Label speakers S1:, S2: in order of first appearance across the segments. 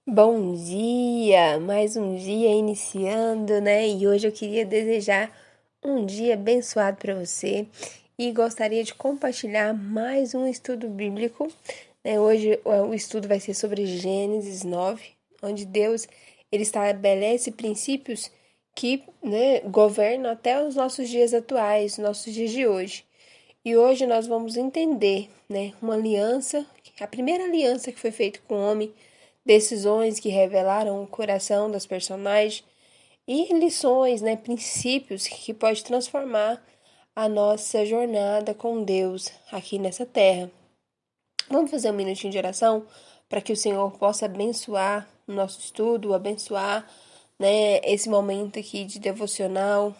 S1: Bom dia! Mais um dia iniciando, né? E hoje eu queria desejar um dia abençoado para você e gostaria de compartilhar mais um estudo bíblico, né? Hoje o estudo vai ser sobre Gênesis 9, onde Deus ele estabelece princípios que, né, governam até os nossos dias atuais, nossos dias de hoje. E hoje nós vamos entender, né, uma aliança, a primeira aliança que foi feita com o homem, decisões que revelaram o coração das personagens e lições, né, princípios que pode transformar a nossa jornada com Deus aqui nessa terra. Vamos fazer um minutinho de oração para que o Senhor possa abençoar o nosso estudo, abençoar, né, esse momento aqui de devocional,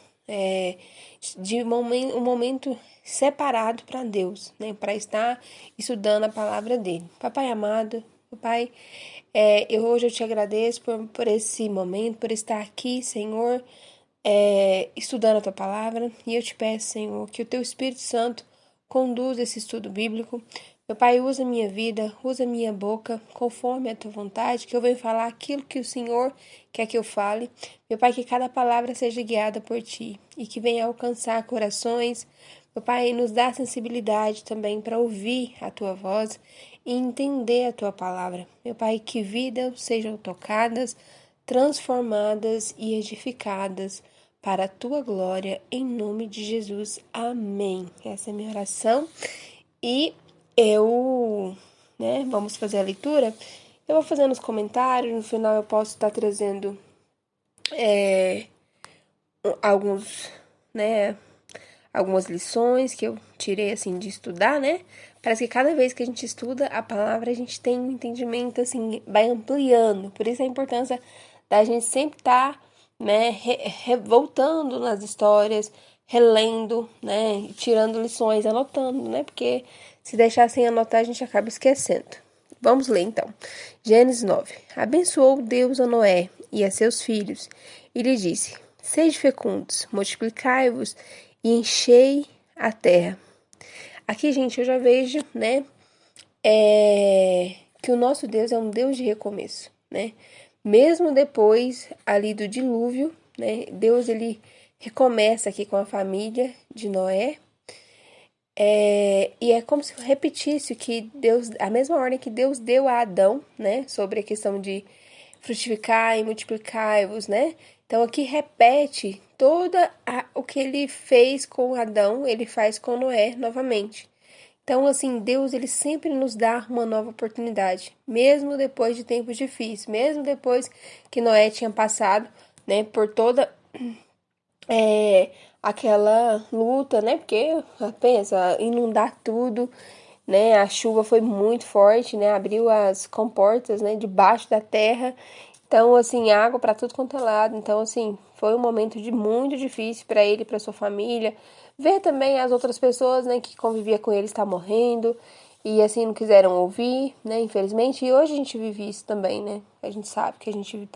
S1: um momento separado para Deus, né, para estar estudando a palavra dele. Papai amado, papai, hoje eu te agradeço por esse momento, por estar aqui, Senhor, estudando a tua palavra, e eu te peço, Senhor, que o teu Espírito Santo conduza esse estudo bíblico. Meu Pai, usa minha vida, usa minha boca, conforme a tua vontade, que eu venha falar aquilo que o Senhor quer que eu fale. Meu Pai, que cada palavra seja guiada por ti e que venha alcançar corações. Meu Pai, nos dá sensibilidade também para ouvir a tua voz e entender a tua palavra. Meu Pai, que vidas sejam tocadas, transformadas e edificadas para a tua glória, em nome de Jesus. Amém. Essa é a minha oração. E vamos fazer a leitura. Eu vou fazendo os comentários, no final eu posso estar trazendo alguns, né, algumas lições que eu tirei assim de estudar, né? Parece que cada vez que a gente estuda a palavra, a gente tem um entendimento assim, vai ampliando. Por isso a importância da gente sempre estar, né, voltando nas histórias, relendo, né, tirando lições, anotando, né? Porque se deixar sem anotar, a gente acaba esquecendo. Vamos ler então. Gênesis 9. Abençoou Deus a Noé e a seus filhos, e lhe disse: Sede fecundos, multiplicai-vos e enchei a terra. Aqui, gente, eu já vejo, né, que o nosso Deus é um Deus de recomeço, né? Mesmo depois ali do dilúvio, né, Deus ele recomeça aqui com a família de Noé. E é como se repetisse que Deus, a mesma ordem que Deus deu a Adão, né, sobre a questão de frutificar e multiplicar-vos, né? Então aqui repete o que ele fez com Adão, ele faz com Noé novamente. Então, assim, Deus ele sempre nos dá uma nova oportunidade, mesmo depois de tempos difíceis, mesmo depois que Noé tinha passado, né, por toda é, aquela luta, né? Porque pensa, inundar tudo, né? A chuva foi muito forte, né? Abriu as comportas, né? Debaixo da terra. Então, assim, água para tudo quanto é lado. Então, assim, foi um momento de muito difícil para ele, para sua família. Ver também as outras pessoas, né, que convivia com ele estar morrendo e assim não quiseram ouvir, né, infelizmente. E hoje a gente vive isso também, né? A gente sabe que a gente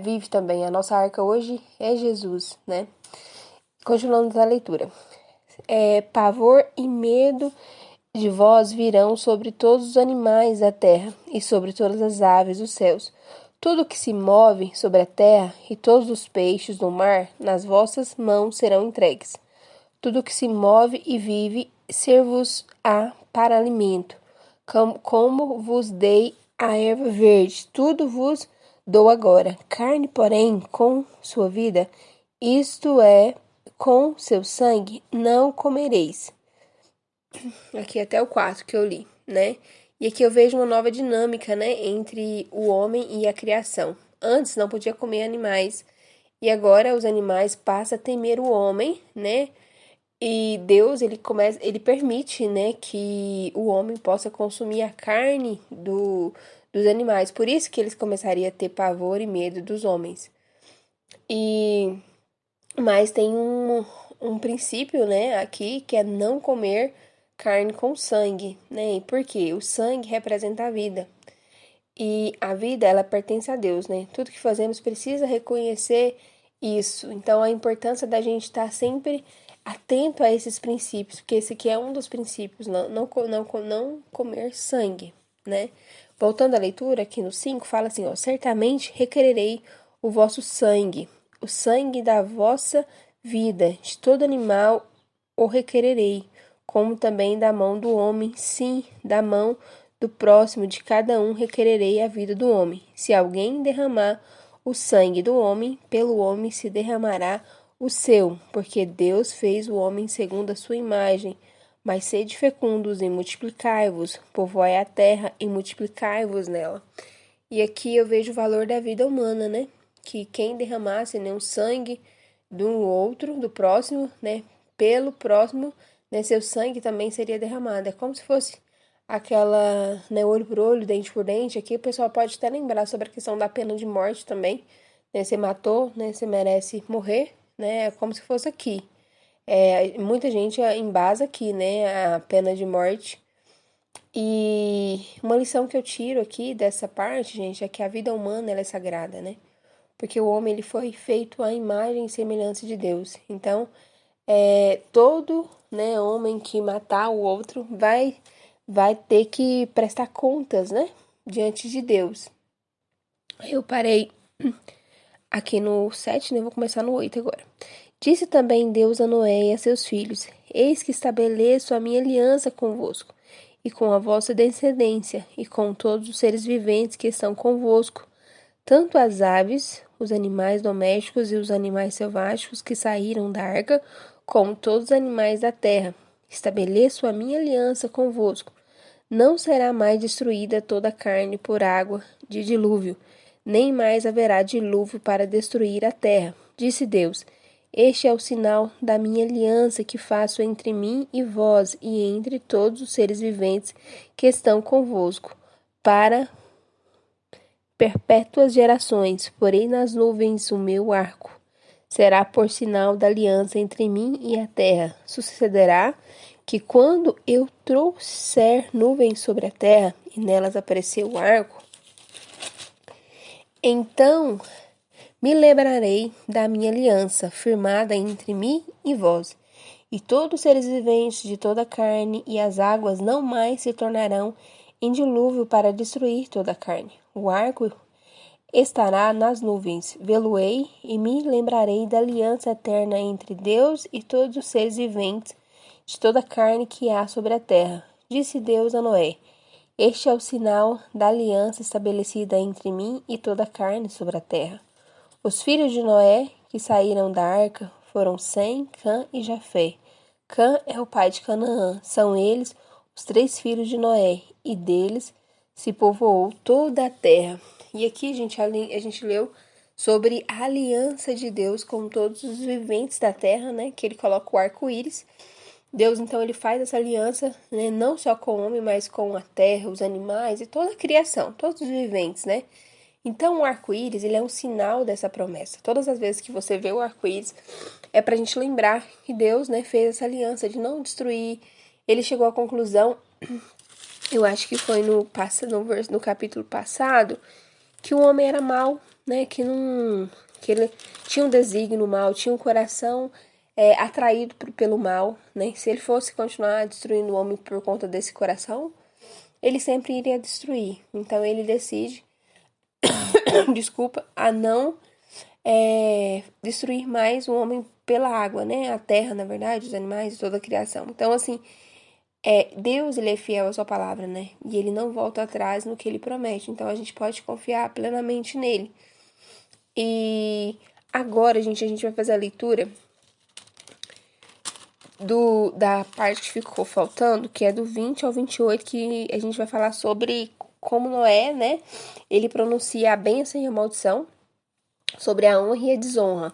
S1: vive também. A nossa arca hoje é Jesus, né? Continuando a leitura. Pavor e medo de vós virão sobre todos os animais da terra e sobre todas as aves dos céus. Tudo que se move sobre a terra e todos os peixes do mar nas vossas mãos serão entregues. Tudo que se move e vive ser-vos-á para alimento. Como vos dei a erva verde, tudo vos dou agora. Carne, porém, com sua vida, isto é, com seu sangue, não comereis. Aqui até o 4 que eu li, né? E aqui eu vejo uma nova dinâmica, né, entre o homem e a criação. Antes não podia comer animais, e agora os animais passam a temer o homem, né? E Deus, ele permite, né, que o homem possa consumir a carne dos animais. Por isso que eles começariam a ter pavor e medo dos homens. E mas tem um princípio, né, aqui, que é não comer carne com sangue, né? E por quê? O sangue representa a vida. E a vida, ela pertence a Deus, né? Tudo que fazemos precisa reconhecer isso. Então, a importância da gente estar sempre atento a esses princípios, porque esse aqui é um dos princípios, não comer sangue, né? Voltando à leitura, aqui no 5, fala assim, ó, certamente requererei o vosso sangue, o sangue da vossa vida, de todo animal o requererei, como também da mão do homem, sim, da mão do próximo de cada um requererei a vida do homem. Se alguém derramar o sangue do homem, pelo homem se derramará o seu, porque Deus fez o homem segundo a sua imagem. Mas sede fecundos e multiplicai-vos, povoai a terra e multiplicai-vos nela. E aqui eu vejo o valor da vida humana, né? Que quem derramasse, né, o sangue do outro, do próximo, né, pelo próximo, né, seu sangue também seria derramado. É como se fosse aquela, né, olho por olho, dente por dente. Aqui o pessoal pode até lembrar sobre a questão da pena de morte também. Né? Você matou, né, você merece morrer, né? É como se fosse aqui. Muita gente embasa aqui, né, a pena de morte. E uma lição que eu tiro aqui dessa parte, gente, é que a vida humana ela é sagrada, né? Porque o homem ele foi feito à imagem e semelhança de Deus. Então, todo, né, homem que matar o outro vai ter que prestar contas, né, diante de Deus. Eu parei aqui no 7, né? Vou começar no 8 agora. Disse também Deus a Noé e a seus filhos: Eis que estabeleço a minha aliança convosco, e com a vossa descendência, e com todos os seres viventes que estão convosco, tanto as aves, os animais domésticos e os animais selváticos que saíram da arca, como todos os animais da terra. Estabeleço a minha aliança convosco. Não será mais destruída toda a carne por água de dilúvio, nem mais haverá dilúvio para destruir a terra. Disse Deus: Este é o sinal da minha aliança que faço entre mim e vós e entre todos os seres viventes que estão convosco, para perpétuas gerações. Porém nas nuvens o meu arco será por sinal da aliança entre mim e a terra. Sucederá que quando eu trouxer nuvens sobre a terra e nelas aparecer o arco, então me lembrarei da minha aliança firmada entre mim e vós. E todos os seres viventes de toda a carne e as águas não mais se tornarão em dilúvio para destruir toda a carne. O arco estará nas nuvens, vê-lo-ei e me lembrarei da aliança eterna entre Deus e todos os seres viventes de toda a carne que há sobre a terra. Disse Deus a Noé: Este é o sinal da aliança estabelecida entre mim e toda a carne sobre a terra. Os filhos de Noé que saíram da arca foram Sem, Cã e Jafé. Cã é o pai de Canaã. São eles os 3 filhos de Noé, e deles se povoou toda a terra. E aqui, gente, a gente leu sobre a aliança de Deus com todos os viventes da terra, né? Que ele coloca o arco-íris. Deus, então, ele faz essa aliança, né? Não só com o homem, mas com a terra, os animais e toda a criação, todos os viventes, né? Então, o arco-íris, ele é um sinal dessa promessa. Todas as vezes que você vê o arco-íris, é pra gente lembrar que Deus, né, fez essa aliança de não destruir. Ele chegou à conclusão, eu acho que foi no capítulo passado, que o homem era mau, né, que ele tinha um desígnio mal, tinha um coração atraído pelo mal, né? Se ele fosse continuar destruindo o homem por conta desse coração, ele sempre iria destruir. Então, ele decide desculpa, a não destruir mais o homem pela água, né? A terra, na verdade, os animais e toda a criação. Então, assim, Deus, ele é fiel à sua palavra, né? E ele não volta atrás no que ele promete. Então, a gente pode confiar plenamente nele. E agora, gente, a gente vai fazer a leitura da parte que ficou faltando, que é do 20 ao 28, que a gente vai falar sobre como Noé, né? Ele pronuncia a bênção e a maldição, sobre a honra e a desonra.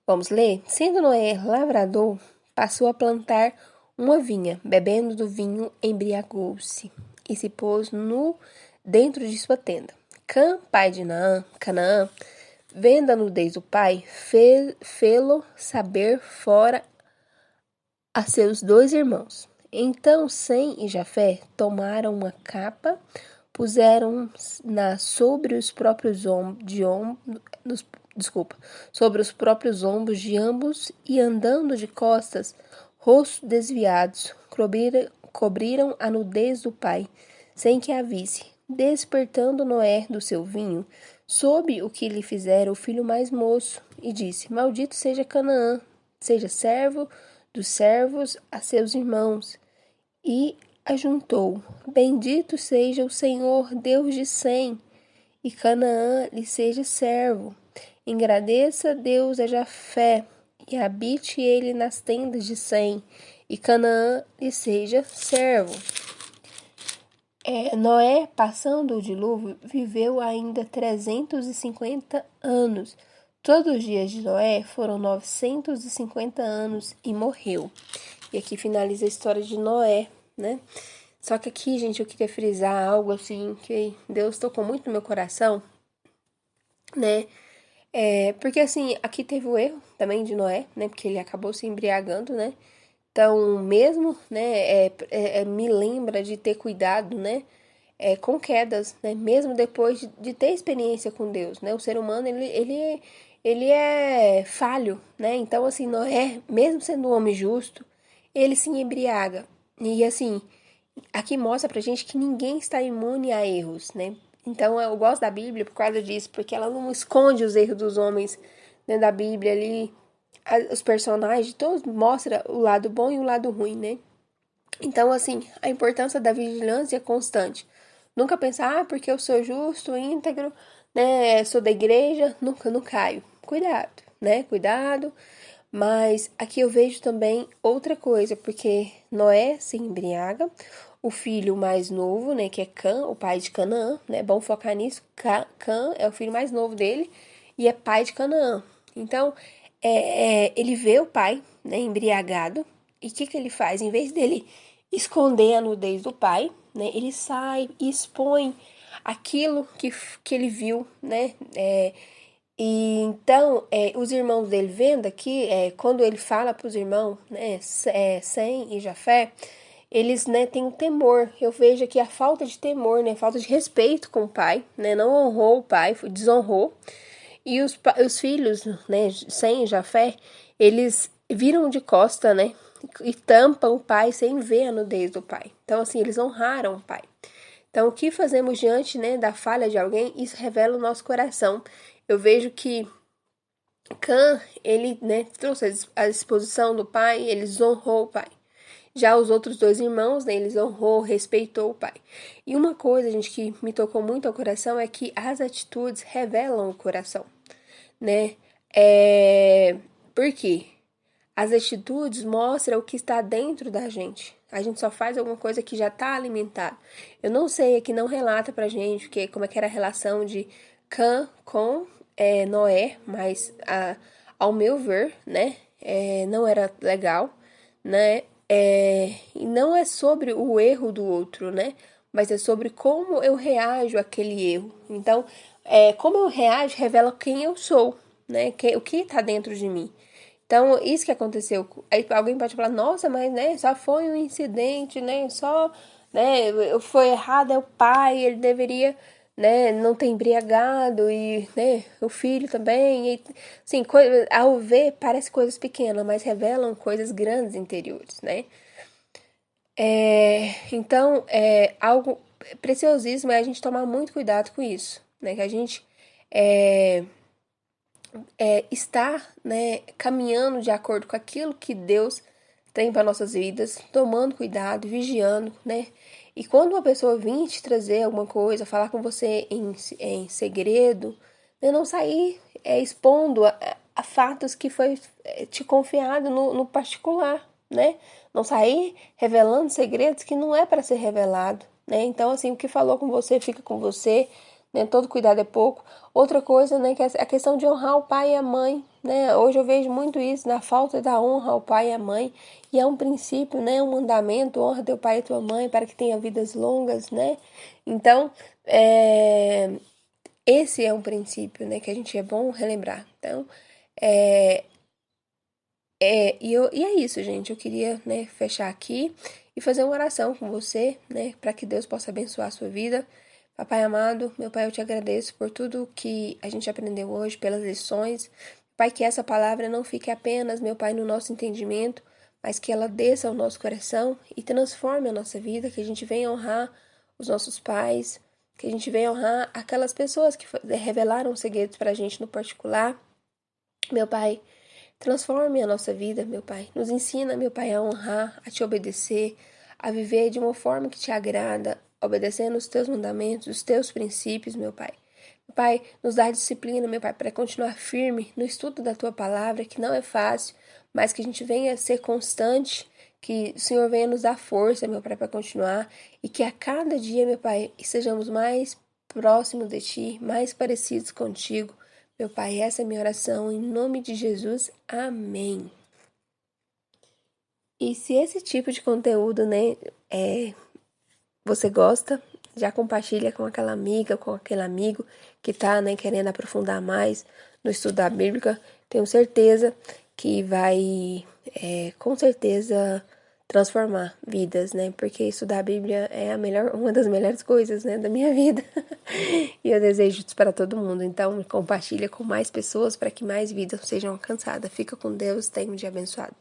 S1: Vamos ler? Sendo Noé lavrador, passou a plantar uma vinha, bebendo do vinho, embriagou-se e se pôs nu dentro de sua tenda. Cã, pai de Canaã, vendo a nudez do pai, fê-lo saber fora a seus 2 irmãos. Então Sem e Jafé tomaram uma capa, puseram-na sobre os próprios sobre os próprios ombros de ambos e andando de costas, rostos desviados, cobriram a nudez do pai, sem que a visse. Despertando Noé do seu vinho, soube o que lhe fizera o filho mais moço, e disse: Maldito seja Canaã, seja servo dos servos a seus irmãos. E ajuntou: Bendito seja o Senhor, Deus de Sem, e Canaã lhe seja servo. Engrandeça Deus a Jafé, e habite ele nas tendas de Sem, e Canaã lhe seja servo. Noé, passando o dilúvio, viveu ainda 350 anos. Todos os dias de Noé foram 950 anos e morreu. E aqui finaliza a história de Noé, né? Só que aqui, gente, eu queria frisar algo assim que Deus tocou muito no meu coração, né? Porque assim, aqui teve o erro também de Noé, né? Porque ele acabou se embriagando, né? Então, mesmo, né, me lembra de ter cuidado, né, com quedas, né, mesmo depois de ter experiência com Deus, né, o ser humano, ele é falho, né, então, assim, Noé, mesmo sendo um homem justo, ele se embriaga, e assim, aqui mostra pra gente que ninguém está imune a erros, né, então eu gosto da Bíblia por causa disso, porque ela não esconde os erros dos homens, né, da Bíblia ali, os personagens, todos mostram o lado bom e o lado ruim, né? Então, assim, a importância da vigilância constante. Nunca pensar, porque eu sou justo, íntegro, né? Sou da igreja, nunca não caio. Cuidado, né? Cuidado. Mas aqui eu vejo também outra coisa, porque Noé se embriaga, o filho mais novo, né, que é Cã, o pai de Canaã, né? Bom focar nisso. Cã é o filho mais novo dele e é pai de Canaã. Então, ele vê o pai, né, embriagado, e o que ele faz? Em vez dele esconder a nudez do pai, né, ele sai e expõe aquilo que ele viu, né, e então, os irmãos dele vendo aqui, quando ele fala para os irmãos, né, Sem e Jafé, eles, né, têm um temor. Eu vejo aqui a falta de temor, né, falta de respeito com o pai, né, não honrou o pai, desonrou. E os filhos, né, Sem e Jafé, eles viram de costa, né, e tampam o pai sem ver a nudez do pai. Então, assim, eles honraram o pai. Então, o que fazemos diante, né, da falha de alguém, isso revela o nosso coração. Eu vejo que Cã, ele, né, trouxe a exposição do pai, ele honrou o pai. Já os outros dois irmãos, né, eles honrou, respeitou o pai. E uma coisa, gente, que me tocou muito ao coração é que as atitudes revelam o coração, né? Por quê? As atitudes mostram o que está dentro da gente. A gente só faz alguma coisa que já está alimentado. Eu não sei, aqui não relata pra gente como é que era a relação de Cã com Noé, mas ao meu ver, né, não era legal, né, e não é sobre o erro do outro, né, mas é sobre como eu reajo àquele erro. Então, como eu reajo revela quem eu sou, né, o que está dentro de mim. Então, isso que aconteceu. Aí alguém pode falar, nossa, mas, né, só foi um incidente, né, só, né, foi errado, é o pai, ele deveria, né, não ter embriagado e, né, o filho também. E, assim, ao ver, parece coisas pequenas, mas revelam coisas grandes interiores, né. Então, algo preciosíssimo é a gente tomar muito cuidado com isso, né, que a gente estar, né, caminhando de acordo com aquilo que Deus tem para nossas vidas, tomando cuidado, vigiando, né? E quando uma pessoa vir te trazer alguma coisa, falar com você em segredo, né, não sair expondo a fatos que foi te confiado no particular, né? Não sair revelando segredos que não é para ser revelado, né? Então, assim, o que falou com você fica com você, né? Todo cuidado é pouco. Outra coisa, né, que é a questão de honrar o pai e a mãe, né? Hoje eu vejo muito isso, na falta da honra ao pai e à mãe, e é um princípio, né, um mandamento, honra teu pai e tua mãe para que tenha vidas longas, né? Então, esse é um princípio, né, que a gente é bom relembrar. Então, e é isso, gente. Eu queria, né, fechar aqui e fazer uma oração com você, né, para que Deus possa abençoar a sua vida. Papai amado, meu Pai, eu te agradeço por tudo que a gente aprendeu hoje, pelas lições. Pai, que essa palavra não fique apenas, meu Pai, no nosso entendimento, mas que ela desça ao nosso coração e transforme a nossa vida, que a gente venha honrar os nossos pais, Que a gente venha honrar aquelas pessoas que revelaram segredos pra gente no particular. Meu Pai, transforme a nossa vida, meu Pai. Nos ensina, meu Pai, a honrar, a te obedecer, a viver de uma forma que te agrada, obedecendo os teus mandamentos, os teus princípios, meu Pai. Meu Pai, nos dá disciplina, meu Pai, para continuar firme no estudo da tua palavra, que não é fácil, mas que a gente venha ser constante, que o Senhor venha nos dar força, meu Pai, para continuar, e que a cada dia, meu Pai, sejamos mais próximos de Ti, mais parecidos contigo. Meu Pai, essa é a minha oração, em nome de Jesus. Amém. E se esse tipo de conteúdo, né, você gosta, já compartilha com aquela amiga, com aquele amigo que tá, né, querendo aprofundar mais no estudo da Bíblia. Tenho certeza que vai, com certeza, transformar vidas, né? Porque estudar a Bíblia é uma das melhores coisas, né, da minha vida. E eu desejo isso para todo mundo. Então, compartilha com mais pessoas para que mais vidas sejam alcançadas. Fica com Deus, tenha um dia abençoado.